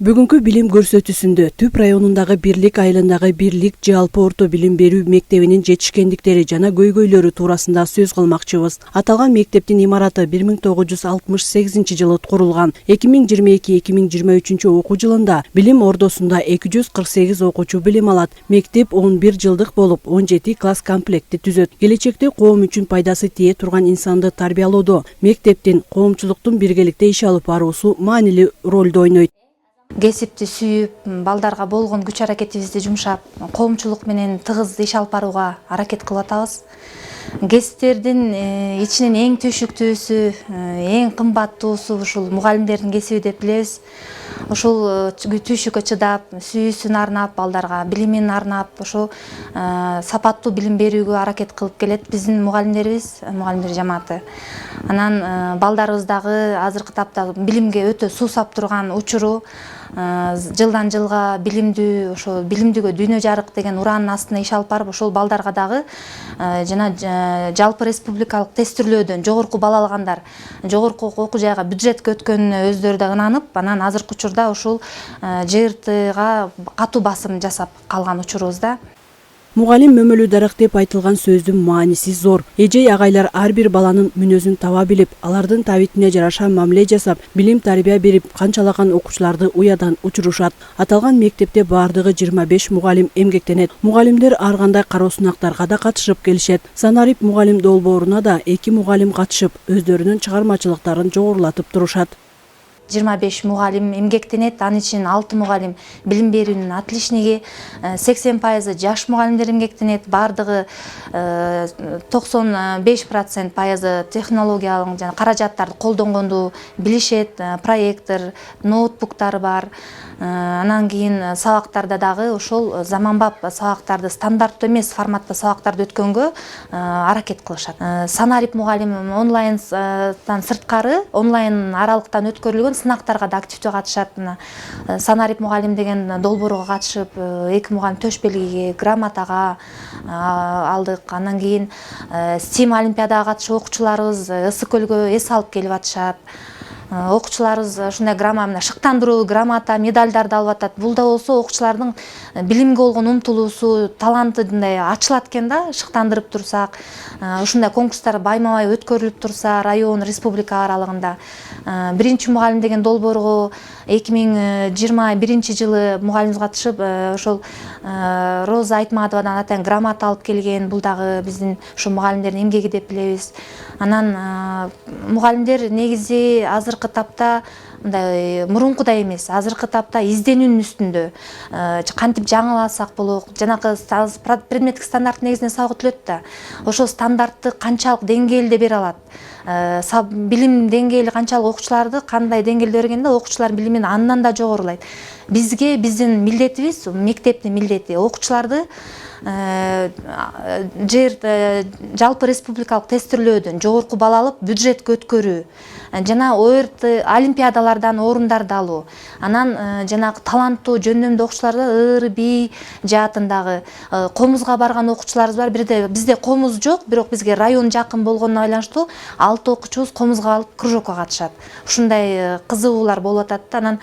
Бүгүнкү билим көрсөтүүсүндө Түп районундагы Бирлик айылындагы Бирлик жалпы орто билим берүү мектебинин жетишкендиктери жана көйгөйлөрү туурасында сөз кылмакчыбыз. Аталган мектептин имараты 1968-жылы курулган. 2022-2023 окуу жылында билим ордосунда 248 окуучу билим алат. Мектеп 11 жылдык болуп, 17 класс комплекти түзөт. Келечекте коом үчүн пайдасы тие турган инсанды тарбиялоодо мектептин коомчулуктун биргеликте иш алып баруусу маанилүү ролду ойнойт. Кесипти сүйүп, балдарга болгон күч аракетибизди жумшап, коомчулук менен тыгыз иш алып барууга аракет кылып атабыз. Кесиптердин ичинен эң түйшүктүүсү, эң кымбаттуусу ушул мугалимдердин кесиби деп билебиз. Ушул түйшүккө чыдап, сүйүүсүн арнап, балдарга билимин арнап, ошо сапаттуу билим берүүгө аракет кылып келет биздин мугалимдерибиз, мугалимдер жамааты. Анан балдарыбыздагы азыркы тапта билимге өтө суусап турган учуру, жылдан жылга билимдүү, ошо билимдүүгө дүйнө жарык деген ураанын астына иш алып барып, ошол балдарга дагы жана жалпы республикалык тестирлөөдөн жогорку бал алгандар жогорку окуу жайга бюджетке өткөнүнө өздөрү да ынанып, анан азыркы учурда ушул ЖРТга катуу басым жасап калган учурубузда. Мугалим мөмөлүү дарак деп айтылган сөздүн мааниси зор. Эжей агайлар ар бир баланын мүнөзүн таба билип, алардын табитине жараша мамиле жасап, билим тарбия берип, канчалаган окуучуларды уядан учурушат. Аталган мектепте бардыгы 25 мугалим эмгектенет. Мугалимдер ар кандай кароо сынактарга да катышып келишет. Санарип мугалим долбооруна да 2 мугалим катышып, өздөрүнүн чыгармачылыктарын жогорулатып турушат. 25 мугалим эмгектенет, анын ичинен 6 мугалим билим берүүнүн отличниги, 80% жаш мугалимдер эмгектенет, бардыгы 95% технологиялык жана каражаттарды колдонгонду билишет, проектор, ноутбуктар бар. Анан кийин сабактарда дагы ошол заманбап сабактарды, стандарттуу эмес форматта сабактарды өткөнгө аракет кылышат. Санарип мугалим онлайндан сырткары, онлайн аралыктан өткөрүлгөн сынактарга да активдүү катышат. Санарип мугалим деген долбоорго катышып, 2 мугалим төш белгиге, грамотага алдык. Анан кийин STEAM олимпиадага катышып окуучуларыбыз ысык көлгө эс алып келип атышат. Окуучуларыбыз ушундай шыктандыруу, грамота, медальдарды алып атат. Бул да болсо окуучулардын билимге болгон умтулуусу, таланты ачылат экен да, шыктандырып турсак. Ушундай конкурстар байма-бай өткөрүлүп турса, район, республика аралыгында. Биринчи мугалим деген долбоорго 2021-жылы мугалимибиз катышып, ошол Роза Айтматовадан атайын грамота алып келген. Бул дагы биздин ушу мугалимдердин эмгеги деп билебиз. Анан мугалимдер негизи азыркы тапта мындай мурункудай эмес, азыркы тапта изденүүнүн үстүндө. Кантип жаңыласак болот, жанакы предметтик стандарт негизинде сабак өтүлөт да. Ошол стандартты канчалык деңгээлде бере алат. Билим деңгээли канчалык окуучуларды кандай деңгээлде бергенде окуучулар билимин андан да жогорулайт. Бизге биздин милдетибиз, мектептин милдети окуучуларды жалпы республикалык тестирлөөдөн жогорку бал алып, бюджетке өткөрүү жана ОРТ олимпиадалардан орундарды алуу. Анан жанагы таланттуу жөндөмдүү окуучуларда ыр, би жаатындагы комузга барган окуучуларыбыз бар. Бизде комуз жок, бирок бизге район жакын болгонуна байланыштуу 6 окуучубуз комузга алып кружокко катышат. Ушундай кызыгуулар болуп атат да. Анан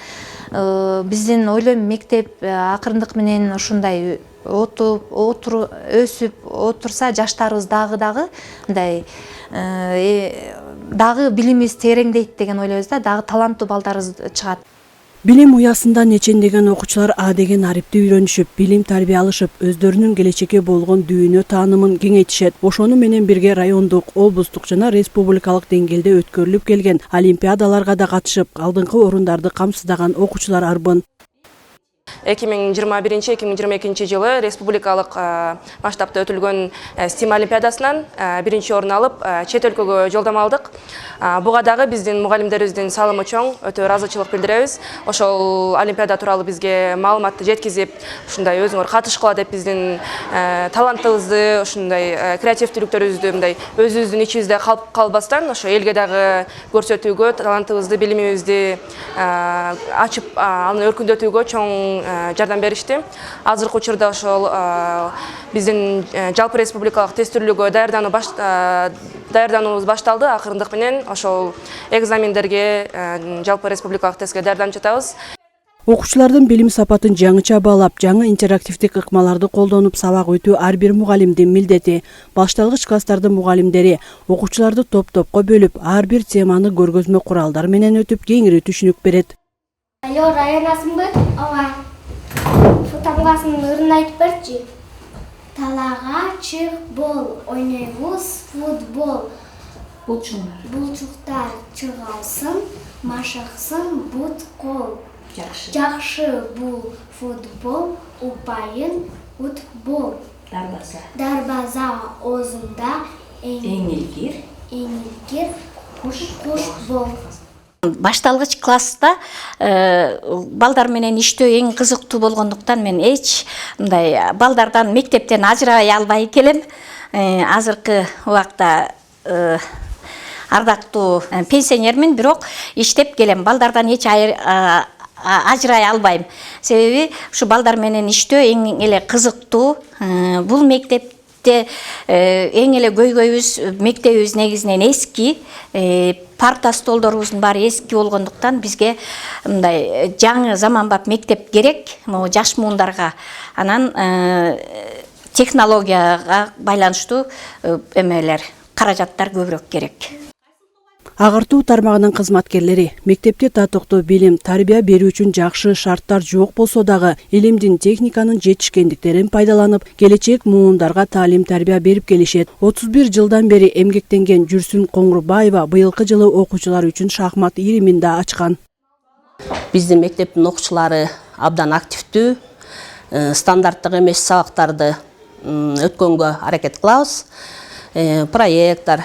биздин ойлойм мектеп акырындык менен ушундай өсүп отурса, жаштарыбыз дагы мындай дагы билимибиз тереңдейт деген ойлойбуз да, дагы таланттуу балдарыбыз чыгат. Билим уясында нечендеген окуучулар А деген арипти үйрөнүшүп, билим тарбия алышып, өздөрүнүн келечекке болгон дүйнө таанымын кеңейтишет. Ошону менен бирге райондук, облустук жана республикалык деңгээлде өткөрүлүп келген олимпиадаларга да катышып, алдыңкы орундарды камсыздаган окуучулар арбын. 2021-2022 жылы республикалык масштабта өтүлгөн STEAM олимпиадасынан биринчи орун алып, чет өлкөгө жолдомо алдык. Буга дагы биздин мугалимдерибиздин салымы чоң, өтө ыраазычылык билдиребиз. Ошол олимпиада тууралуу бизге маалыматты жеткизип, ушундай өзүңөр катышкыла деп биздин талантыбызды, ушундай креативдүүлүктөрүбүздү мындай өзүбүздүн ичибизде калбастан, ошо элге дагы көрсөтүүгө, талантыбызды, билимибизди ачып, аны өркүндөтүүгө чоң жардам беришти. Азыркы учурда ошол биздин жалпы республикалык тестирлөөгө даярдануубуз башталды. Акырындык менен ошол экзамендерге, жалпы республикалык тестке даярданып жатабыз. Окуучулардын билим сапатын жаңыча баалап, жаңы интерактивдик ыкмаларды колдонуп сабак өтүү ар бир мугалимдин милдети. Башталгыч класстардын мугалимдери окуучуларды топ-топко бөлүп, ар бир теманы көргөзмө куралдар менен өтүп, кеңири түшүнүк берет. Алло, районасыңбы? Ооба. Футболгасын ырын айтып берчи. Талага чык бол, ойнойбуз футбол. Булчуктар чыгалсын, машыксын бут кол. Жакшы бул футбол, упайын утбол. Дарбаза озунда эң илгир куш бол. Башталгыч класста балдар менен иштөө эң кызыктуу болгондуктан мен эч мындай балдардан мектептен ажырабай албай келем. Азыркы убакта ардактуу пенсионермин, бирок иштеп келем. Балдардан эч ажырай албайм. Себеби ушу балдар менен иштөө эң эле кызыктуу. Бул мектепте эң эле көйгөйүбүз мектебибиз негизинен эски. Парта столдорубуздун баары эски болгондуктан бизге мындай жаңы заманбап мектеп керек. Могу жаш муундарга анан технологияга байланыштуу эмелер, каражаттар көбүрөөк керек. Агартуу тармагынын кызматкерлери мектепте татыктуу билим, тарбия берүү үчүн жакшы шарттар жок болсо дагы илимдин, техниканын жетишкендиктерин пайдаланып, келечек муундарга таалим-тарбия берип келишет. 31 жылдан бери эмгектенген Жүрсүн Коңурбаева быйылкы жылы окуучулар үчүн шахмат иримин да ачкан. Биздин мектептин окуучулары абдан активдүү, стандарттык эмес сабактарды өткөнгө аракет кылабыз. Проекттор,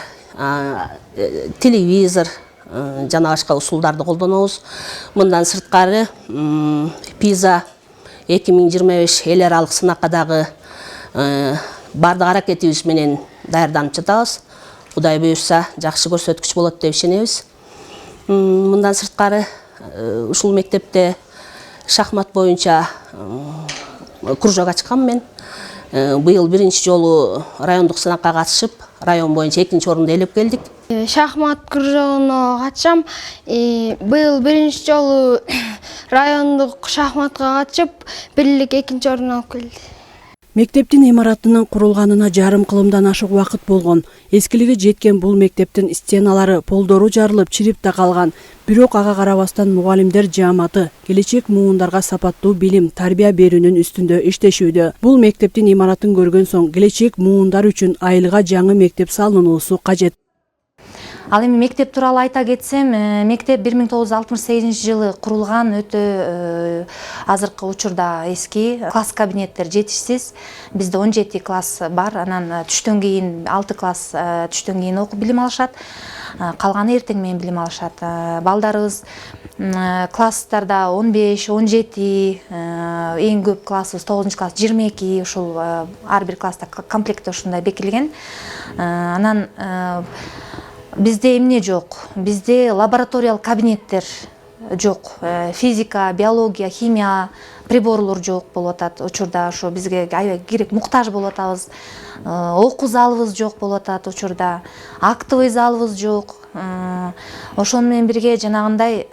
телевизор, жана башка усулдарды колдонобуз. Мындан сырткары PISA 2025 эл аралык сынакка дагы бардык аракетибиз менен даярданып жатабыз. Кудай буйрса, жакшы көрсөткүч болот деп ишенебиз. Мындан сырткары ушул мектепте шахмат боюнча кружок ачкам мен. Быйыл биринчи жолу райондук сынакка катышып, район боюнча экинчи орунду ээлеп келдик. Шахмат кружогуна катышам. Быйыл биринчи жолу райондук шахматка катышып, бирлик экинчи орун алып келди. Мектептин имаратынын курулганына жарым кылымдан ашык убакыт болгон. Эскилиги жеткен бул мектептин стеналары, полдору жарылып, чирип да калган. Бирок ага карабастан мугалимдер жааматы келечек муундарга сапаттуу билим, тарбия берүүнүн үстүндө иштешүүдө. Бул мектептин имаратын көргөн соң келечек муундар үчүн айылга жаңы мектеп салынуусу кажет. Ал эми мектеп тууралуу айта кетсем, мектеп 1968 жылы курулган, өтө азыркы учурда эски. Класс кабинеттер жетишсиз. Бизде 17 класс бар, анан түштөн кийин 6 класс түштөн кийин окуп билим алышат. Калганы эртең менен билим алышат. Балдарыбыз класстарда 15, 17, эң көп классыбыз 9 класс 22, ушул ар бир класста комплектте ушундай бекилген. Анан бизде эмне жок? Бизде лабораториялык кабинеттер жок. Физика, биология, химия приборлор жок болуп атат. Учурда ошо бизге аябай керек, муктаж болуп атабыз. Окуу залыбыз жок болуп атат учурда. Актовый залыбыз жок. Ошону менен бирге жанагындай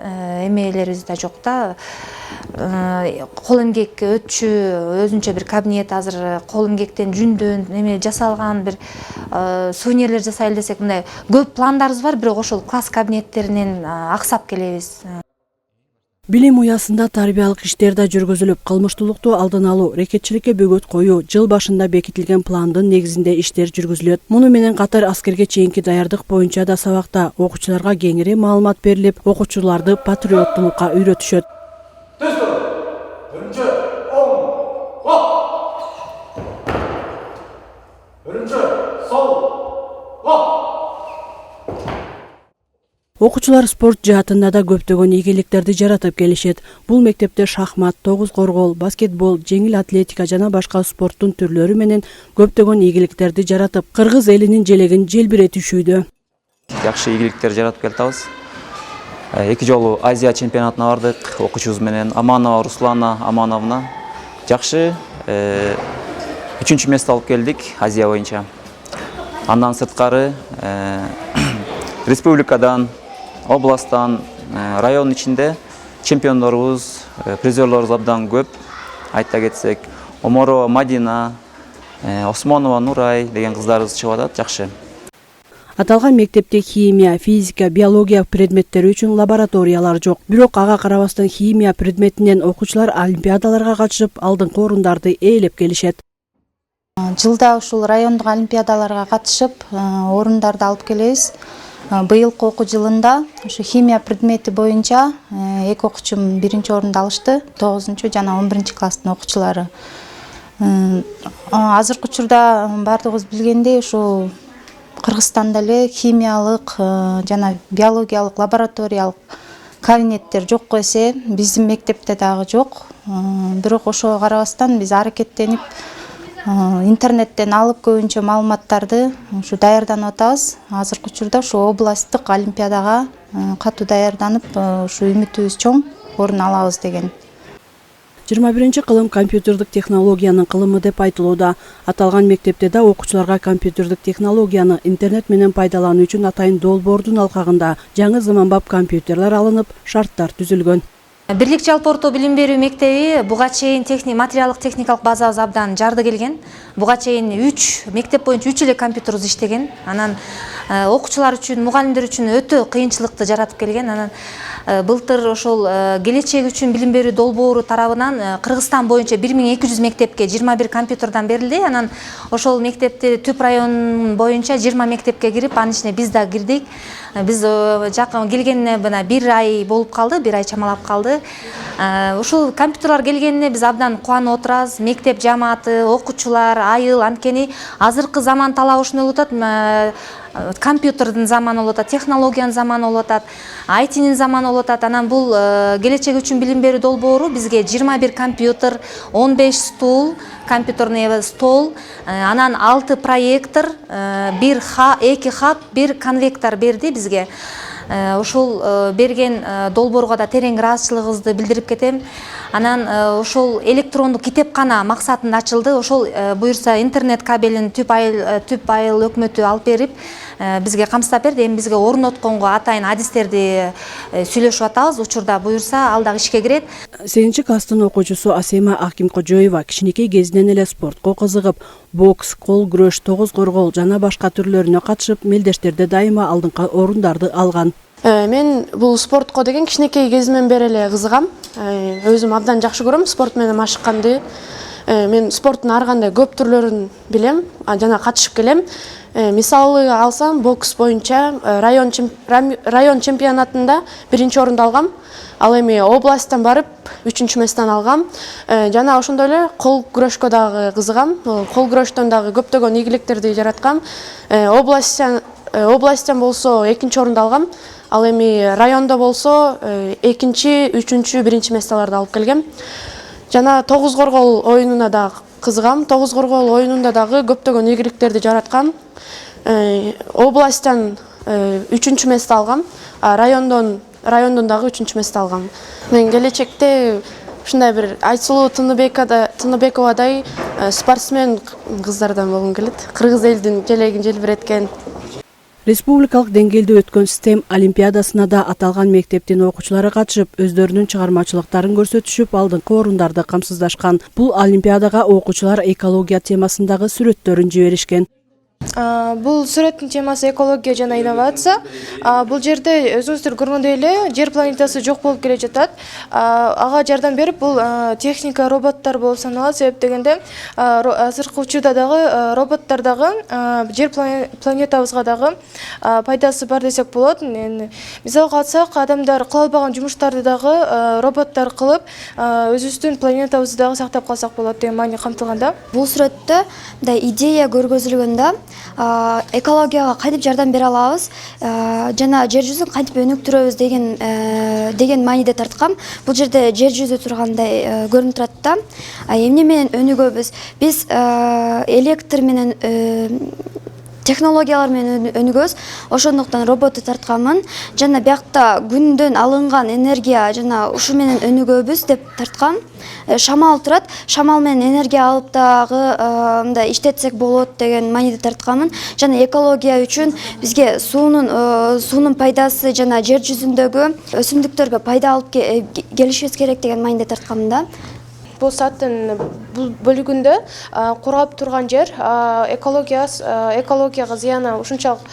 эмелерибиз да жок да. Кол эмгек өтчү, өзүнчө бир кабинет азыр кол эмгектен жүндөн эме жасалган бир сувенирлер жасайлы десек, мындай көп пландарыбыз бар, бирок ошол класс кабинеттеринен аксап келебиз. Билим уясында тарбиялык иштер да жүргүзүлүп, кылмыштуулукту алдын алуу, рекетчиликке бөгөт коюу, жыл башында бекитилген пландын негизинде иштер жүргүзүлөт. Муну менен катар аскерге чейинки даярдык боюнча да сабакта окуучуларга кеңири маалымат берилип, окуучуларды патриоттулукка үйрөтүшөт. Окуучулар спорт жаатында да көптөгөн ийгиликтерди жаратып келишет. Бул мектепте шахмат, тогуз коргол, баскетбол, жеңил атлетика жана башка спорттун түрлөрү менен көптөгөн ийгиликтерди жаратып, кыргыз элинин желегин желбиретишүүдө. Жакшы ийгиликтер жаратып келатабыз. 2 жолу Азия чемпионатына бардык, окуучубуз менен Аманова Руслана Амановна. Жакшы 3-чү место алып келдик Азия боюнча. Андан сырткары республикадан, областтан, район ичинде чемпиондорубуз, призерлорубуз абдан көп. Айта кетсек, Оморова Мадина, Осмонова Нурай деген кыздарыбыз чыгып атат, жакшы. Аталган мектепте химия, физика, биология предметтери үчүн лабораториялар жок. Бирок ага карабастан химия предметинен окуучулар олимпиадаларга катышып, алдыңкы орундарды ээлеп келишет. Жылда ушул райондук олимпиадаларга катышып, орундарды алып келебиз. Быйылкы окуу жылында ушу химия предмети боюнча эки окуучум биринчи орунду алышты, 9 жана 11 класстын окуучулары. Азыркы учурда бардыгыбыз билгендей ушу Кыргызстанда эле химиялык жана биологиялык лабораториялык кабинеттер жокко эсе, биздин мектепте дагы жок. Бирок ошого карабастан биз аракеттенип интернеттен алып көбүнчө маалыматтарды ушу даярданып атабыз. Азыркы учурда ушу областтык олимпиадага катуу даярданып, ушу үмүтүбүз чоң, орун алабыз деген. 21 кылым компьютердик технологиянын кылымы деп айтылууда. Аталган мектепте да окуучуларга компьютердик технологияны интернет менен пайдалануу үчүн атайын долбоордун алкагында жаңы заманбап компьютерлер алынып, шарттар түзүлгөн. Бирлик жалпы орто билим берүү мектеби буга чейин материалдык техникалык базабыз абдан жарды келген. Буга чейин мектеп боюнча 3 эле компьютерибиз иштеген. Анан окуучулар үчүн, мугалимдер үчүн өтө кыйынчылыкты жаратып келген. Анан былтыр ошол келечек үчүн билим берүү долбоору тарабынан Кыргызстан боюнча 1200 мектепке 21 компьютердан берилди. Анан ошол мектепти түп район боюнча 20 мектепке кирип, анын ичине биз да кирдик. Биз жакын келгенине мына 1 ай болуп калды, 1 ай чамалап калды. Ушул компьютерлар келгенине биз абдан кубанып отурабыз. Мектеп жамааты, окуучулар, айыл, анткени азыркы заман талабы ушундой болуп атат. Компьютердин заманы болуп атат, технологиянын заманы болуп атат, айтинин заманы болуп атат. Анан бул келечек үчүн билим берүү долбоору бизге 21 компьютер, 15 стул, компьютерный стол, анан 6 проектор, 2 хаб, 1 конвектор берди бизге. Ушул берген долбоорго да терең ыраазычылыгыбызды билдирип кетем. Анан ошол электрондук китепкана максатында ачылды. Ошол буюрса интернет кабелин түп айыл өкмөтү алып берип бизге камсыздап берди. Эми бизге орнотконго атайын адистерди сүйлөшүп атабыз. Учурда буюрса ал дагы ишке кирет. 8 класстын окуучусу Асема Акимкожоева кичинекей кезинен эле спортко кызыгып, бокс, кол күрөш, тогуз коргол жана башка түрлөрүнө катышып, мелдештерде дайыма алдыңкы орундарды алган. Мен бул спортко деген кичинекей кезимден бери эле кызыгам. Өзүм абдан жакшы көрөм спорт менен машыкканды. Мен спорттун ар кандай көп түрлөрүн билем, жана катышып келем. Мисалы алсам, бокс боюнча район чемпионатында 1-чи орунду алгам. Ал эми областтан барып 3-чү месттен алгам. Жана ошондой эле кол күрөшкө дагы кызыгам. Кол күрөштөн дагы көптөгөн ийгиликтерди жараткам. Областтан болсо 2-чи орунду алгам. Ал эми райондо болсо 2-чи, 3-чү, 1-чи местталарды алып келгем. Жана тогуз коргол оюнуна да кызыгам. Тогуз коргол оюнунда дагы көптөгөн ийгиликтерди жараткам. Областтан 3-чү мест алгам, райондон дагы 3-чү мест алгам. Мен келечекте ушундай бир Айсулуу Тыныбековадай спортсмен кыздардан болгум келет. Кыргыз элдин желегин желбиреткен. Республикалык деңгээлде өткөн STEM олимпиадасына да аталган мектептин окуучулары катышып, өздөрүнүн чыгармачылыктарын көрсөтүшүп, алдыңкы орундарды камсыздашкан. Бул олимпиадага окуучулар экология темасындагы сүрөттөрүн жиберишкен. Бул сүрөттүн темасы экология жана инновация. Бул жерде өзүңүздөр көргөндөй эле жер планетасы жок болуп келе жатат. Ага жардам берип, бул техника, роботтор болуп саналат. Себеп дегенде азыркы учурда дагы роботтор дагы жер планетабызга дагы пайдасы бар десек болот. Мисалга алсак, адамдар кыла албаган жумуштарды дагы роботтор кылып, өзүбүздүн планетабызды дагы сактап калсак болот деген маани камтылганда. Бул сүрөттө мындай идея көргөзүлгөндө экологияга кантип жардам бере алабыз жана жер жүзүн кантип өнүктүрөбүз деген мааниде тарткам. Бул жерде жер жүзү тургандай көрүнүп турат да. Эмне менен өнүгөбүз? Биз электр менен технологиялар менен өнүгөбүз. Ошондуктан роботты тартканмын. Жана биякта күндөн алынган энергия жана ушу менен өнүгөбүз деп тарткам. Шамал турат. Шамал менен энергия алып дагы мындай иштетсек болот деген мааниде тартканмын. Жана экология үчүн бизге суунун пайдасы жана жер жүзүндөгү өсүмдүктөргө пайда алып келишибиз керек деген мааниде тартканмын да. Бул сааттын бул бөлүгүндө кургап турган жер экологияга зыяны ушунчалык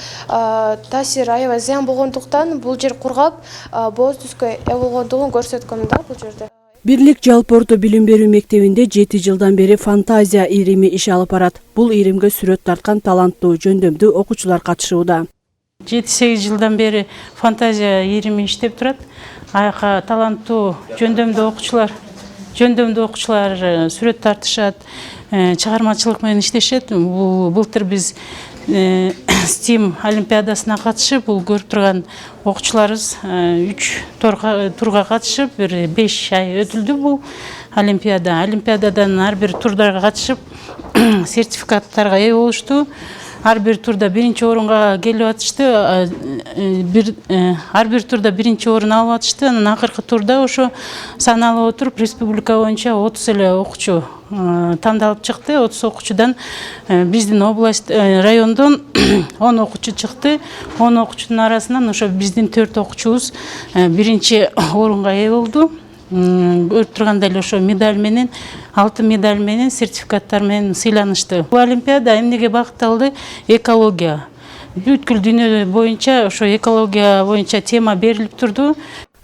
таасир аябай зыян болгондуктан бул жер кургап бооз түскө ээ болгондугун көрсөткөм да бул жерде. Бирлик жалпы орто билим берүү мектебинде 7 жылдан бери фантазия ирими иш алып барат. Бул иримге сүрөт тарткан таланттуу, жөндөмдүү окуучулар катышууда. 7-8 жылдан бери фантазия ирими иштеп турат. Аяка таланттуу, жөндөмдүү окуучулар сүрөт тартышат, чыгармачылык менен иштешет. Былтыр биз STEAM олимпиадасына катышып, бул көрүп турган окуучуларыбыз 3 турга катышып, 5 ай өтүлдү бул олимпиада. Олимпиададан ар бир турдарга катышып, сертификаттарга ээ болушту. Ар бир турда биринчи орунга келип атышты. Ар бир турда биринчи орун алып атышты. Анан акыркы турда ошо саналып отуруп, республика боюнча 30 эле окуучу тандалып чыкты. 30 окуучудан биздин область райондон 10 окуучу чыкты. 10 окуучунун арасынан ошо биздин 4 окуучубуз биринчи орунга ээ болду. Көрүп тургандай эле ошо медаль менен, алтын медаль менен, сертификаттар менен сыйланышты. Бул олимпиада эмнеге багытталды? Экология. Бүткүл дүйнө боюнча ошо экология боюнча тема берилип турду.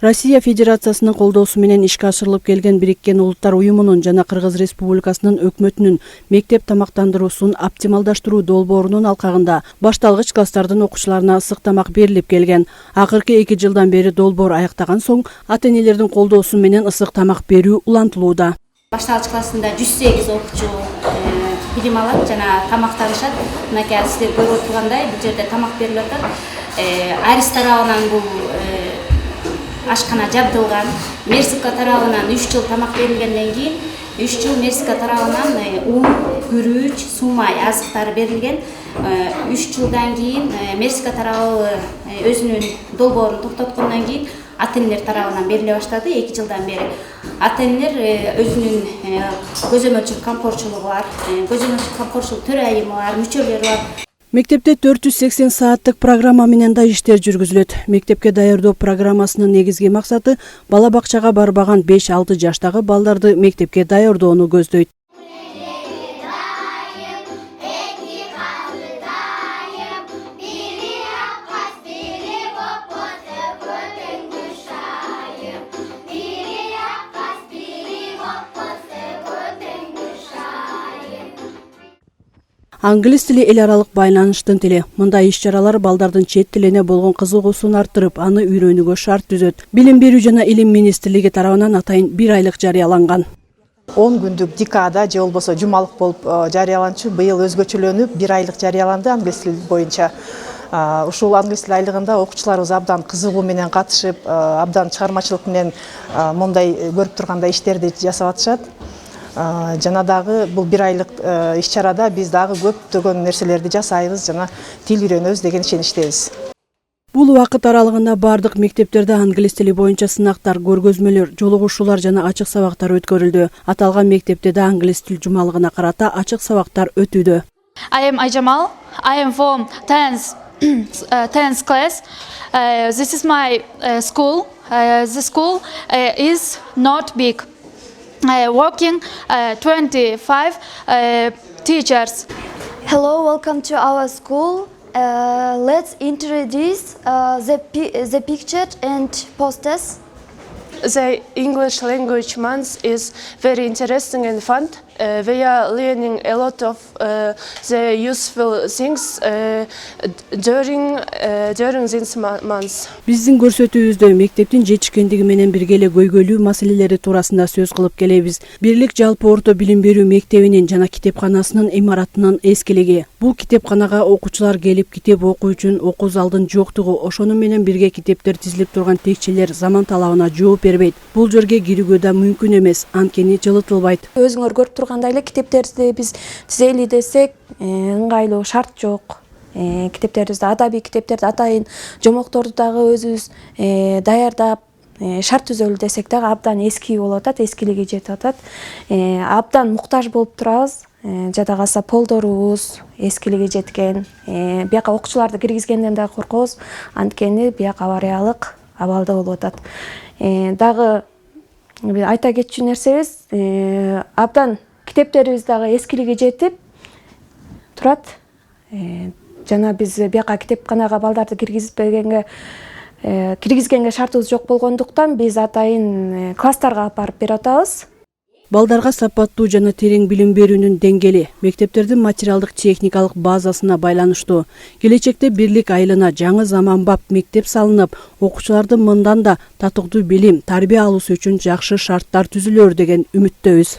Россия Федерациясынын колдоосу менен ишке ашырылып келген Бириккен Улуттар уюмунун жана Кыргыз Республикасынын өкмөтүнүн мектеп тамактандыруусун оптималдаштыруу долбоорунун алкагында башталгыч класстардын окуучуларына ысык тамак берилип келген. Акыркы 2 жылдан бери долбоор аяктаган соң ата-энелердин колдоосу менен ысык тамак берүү улантылууда. Башталгыч классында 108 окуучу билим алат жана тамактанышат. Мынакей сиздер көрүп отургандай бул жерде тамак берилип атат. Арис тарабынан бул ашкана жабдылган. Мерсика тарабынан 3 жыл тамак берилгенден кийин 3 жыл Мерсика тарабынан ун, күрүч, сумай азыктары берилген. 3 жылдан кийин Мерсика тарабы өзүнүн долбоорун токтоткондон кийин ата-энелер тарабынан бериле баштады. 2 жылдан бери ата-энелер өзүнүн көзөмөлчү камкорчулугу бар, көзөмөлчү камкорчулук төрайымы бар, мүчөлөрү бар. Мектепте 480 сааттык программа менен да иштер жүргүзүлөт. Мектепке даярдоо программасынын негизги максаты бала бакчага барбаган 5-6 жаштагы балдарды мектепке даярдоону көздөйт. Англис тили эл аралык байланыштын тили. Мындай иш-чаралар балдардын чет тилине болгон кызыгуусун арттырып, аны үйрөнүүгө шарт түзөт. Билим берүү жана илим министрлиги тарабынан атайын 1 айлык жарыяланган. 10 күндүк декада же болбосо жумалык болуп жарыяланчу быйыл өзгөчөлөнүп 1 айлык жарыяланды англис тили боюнча. Ушул англис тили айлыгында окуучуларыбыз абдан кызыгуу менен катышып, абдан чыгармачылык менен мондай көрүп тургандай иштерди жасап атышат. Жана дагы бул 1 айлык иш-чарада биз дагы көптөгөн нерселерди жасайбыз жана тил үйрөнөбүз деген ишеничтебиз. Бул убакыт аралыгында бардык мектептерде англис тили боюнча сынактар, көргөзмөлөр, жолугушуулар жана ачык сабактар өткөрүлдү. Аталган мектепте да англис тил жумалыгына карата ачык сабактар өтүүдө. I am Ayjamal. I am from 10th class. This is my school. The school is not big. Working 25 teachers. Hello, welcome to our school. Let's introduce the picture and posters. The English language month is very interesting and fun. We are learning a lot of the useful things during this month. Биздин көрсөтүүбүздө мектептин жетишкендиги менен бирге эле көйгөйлүү маселелери туурасында сөз кылып келебиз. Бирлик жалпы орто билим берүү мектебинин жана китепканасынын имаратынын эскилиги. Бул китепканага окуучулар келип китеп окуу үчүн окуу залдын жоктугу, ошону менен бирге китептер тизилип турган текчелер заман талабына жооп бербейт. Бул жерге кирүүгө да мүмкүн эмес, анткени жылытылбайт. Өзүңөр көрүп тургандай эле китептерди биз тизели десек ыңгайлуу шарт жок. китептерибизди, адабий китептерди атайын жомокторду дагы өзүбүз даярдап шарт түзөлү десек дагы абдан эски болуп атат, эскилиги жетип атат. Абдан муктаж болуп турабыз. Жада калса полдорубуз эскилиги жеткен. Бияка окуучуларды киргизгенден дагы коркобуз, анткени бияк авариялык абалда болуп атат. Дагы айта кетчү нерсебиз, абдан китептерибиз дагы эскилиги жетип турат. Жана биз бияка китепканага балдарды киргизгенге шартыбыз жок болгондуктан биз атайын класстарга алып барып берип атабыз. Балдарга сапаттуу жана терең билим берүүнүн деңгээли мектептердин материалдык техникалык базасына байланыштуу. Келечекте бирлик айылына жаңы заманбап мектеп салынып, окуучулардын мындан да татыктуу билим, тарбия алуусу үчүн жакшы шарттар түзүлөр деген үмүттөбүз.